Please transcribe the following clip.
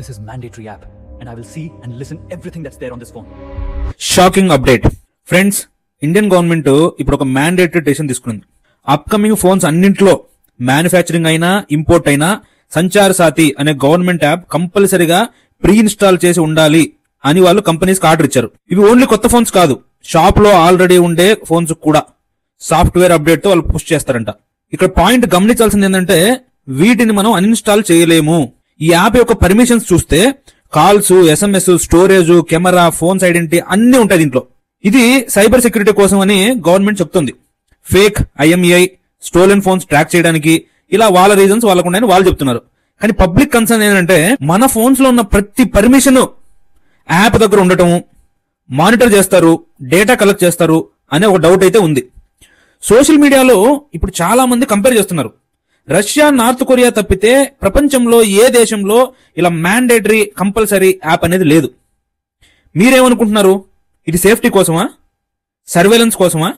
This is mandatory app and I will see and listen everything that's there on this phone. Shocking update friends, Indian government ఇప్పుడు ఒక mandatory decision తీసుకుంది. Upcoming phones అన్నింటిలో manufacturing అయినా import అయినా సంచార్ సాథి అనే government app కంపల్సరీగా pre install చేసి ఉండాలి అని వాళ్ళు కంపెనీస్ కి ఆర్డర్ ఇచ్చారు. ఇవి ఓన్లీ కొత్త ఫోన్స్ కాదు, షాప్ లో ఆల్రెడీ ఉండే ఫోన్స్ కూడా సాఫ్ట్వేర్ అప్డేట్ తో వాళ్ళు పుష్ చేస్తారంట. ఇక్కడ పాయింట్ గమనించాల్సింది ఏంటంటే వీటిని మనం అన్ఇన్స్టాల్ చేయలేము. ఈ యాప్ యొక్క పర్మిషన్స్ చూస్తే calls, SMS, storage, camera, phones identity అన్ని ఉంటాయి దీంట్లో. ఇది సైబర్ సెక్యూరిటీ కోసం అని గవర్నమెంట్ చెప్తుంది. Fake IMEI, stolen phones track చేయడానికి ఇలా వాళ్ళ రీజన్స్ వాళ్ళకు ఉన్నాయని వాళ్ళు చెప్తున్నారు. కానీ పబ్లిక్ కన్సర్న్ ఏంటంటే మన ఫోన్స్ లో ఉన్న ప్రతి పర్మిషన్ యాప్ దగ్గర ఉండటం, మానిటర్ చేస్తారు, డేటా కలెక్ట్ చేస్తారు అనే ఒక డౌట్ అయితే ఉంది. సోషల్ మీడియాలో ఇప్పుడు చాలా మంది కంపేర్ చేస్తున్నారు. రష్యా, నార్త్ కొరియా తప్పితే ప్రపంచంలో ఏ దేశంలో ఇలా మ్యాండేటరీ కంపల్సరీ యాప్ అనేది లేదు. మీరేమనుకుంటున్నారు? ఇది సేఫ్టీ కోసమా, సర్వేలెన్స్ కోసమా?